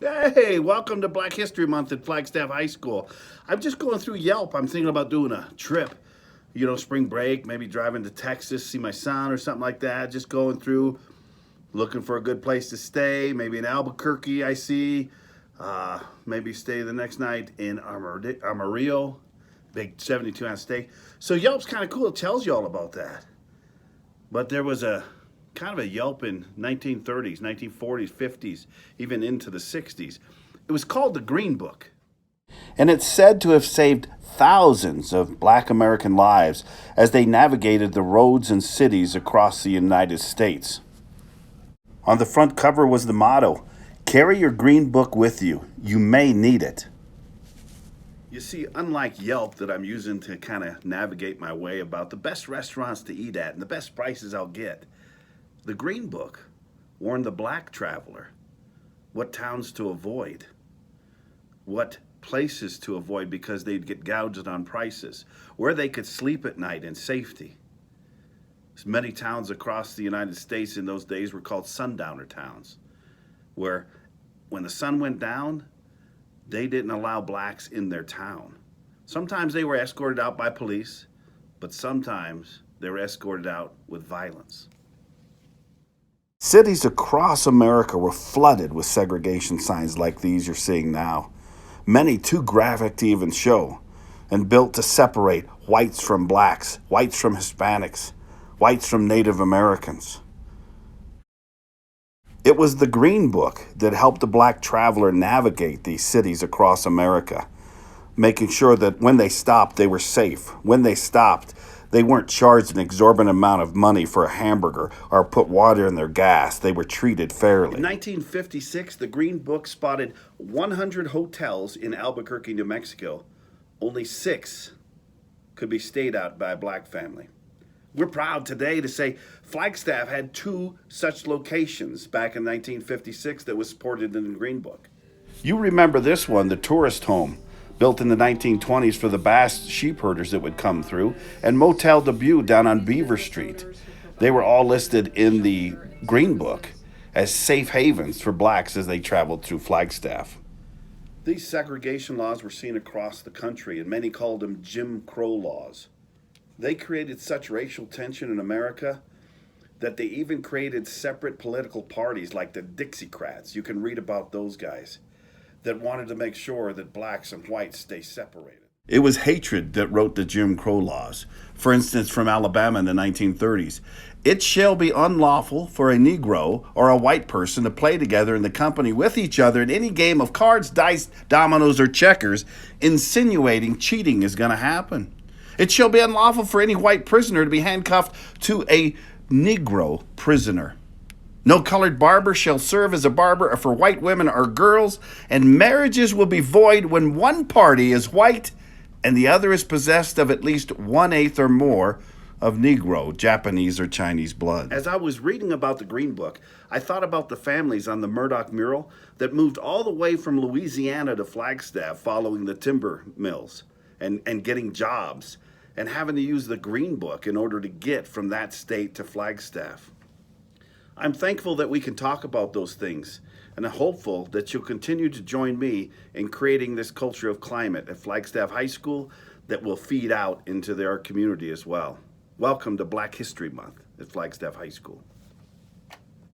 Hey, welcome to Black History Month at Flagstaff High School. I'm just going through Yelp. I'm thinking about doing a trip, spring break, maybe driving to Texas, see my son or something like that. Just going through, looking for a good place to stay. Maybe in Albuquerque, I see. Maybe stay the next night in Amarillo, big 72-ounce steak. So Yelp's kind of cool. It tells you all about that. But there was a kind of a Yelp in 1930s, 1940s, 50s, even into the 60s. It was called the Green Book. And it's said to have saved thousands of black American lives as they navigated the roads and cities across the United States. On the front cover was the motto, "Carry your green book with you. You may need it." You see, unlike Yelp that I'm using to kind of navigate my way about the best restaurants to eat at and the best prices I'll get, the Green Book warned the black traveler what towns to avoid, what places to avoid because they'd get gouged on prices, where they could sleep at night in safety. Many towns across the United States in those days were called sundowner towns, where when the sun went down, they didn't allow blacks in their town. Sometimes they were escorted out by police, but sometimes they were escorted out with violence. Cities across America were flooded with segregation signs like these you're seeing now, many too graphic to even show, and built to separate whites from blacks, whites from Hispanics, whites from Native Americans. It was the Green Book that helped the black traveler navigate these cities across America, making sure that when they stopped, they were safe. When they stopped, they weren't charged an exorbitant amount of money for a hamburger or put water in their gas. They were treated fairly. In 1956, the Green Book spotted 100 hotels in Albuquerque, New Mexico. Only 6 could be stayed at by a black family. We're proud today to say Flagstaff had 2 such locations back in 1956 that was supported in the Green Book. You remember this one, the tourist home, built in the 1920s for the Bass sheep herders that would come through, and Motel Debut down on Beaver Street. They were all listed in the Green Book as safe havens for blacks as they traveled through Flagstaff. These segregation laws were seen across the country, and many called them Jim Crow laws. They created such racial tension in America that they even created separate political parties like the Dixiecrats. You can read about those guys that wanted to make sure that blacks and whites stay separated. It was hatred that wrote the Jim Crow laws. For instance, from Alabama in the 1930s, "It shall be unlawful for a Negro or a white person to play together in the company with each other in any game of cards, dice, dominoes, or checkers, insinuating cheating is going to happen. It shall be unlawful for any white prisoner to be handcuffed to a Negro prisoner. No colored barber shall serve as a barber for white women or girls, and marriages will be void when one party is white and the other is possessed of at least 1/8 or more of Negro, Japanese, or Chinese blood." As I was reading about the Green Book, I thought about the families on the Murdoch mural that moved all the way from Louisiana to Flagstaff following the timber mills and getting jobs and having to use the Green Book in order to get from that state to Flagstaff. I'm thankful that we can talk about those things, and I'm hopeful that you'll continue to join me in creating this culture of climate at Flagstaff High School that will feed out into our community as well. Welcome to Black History Month at Flagstaff High School.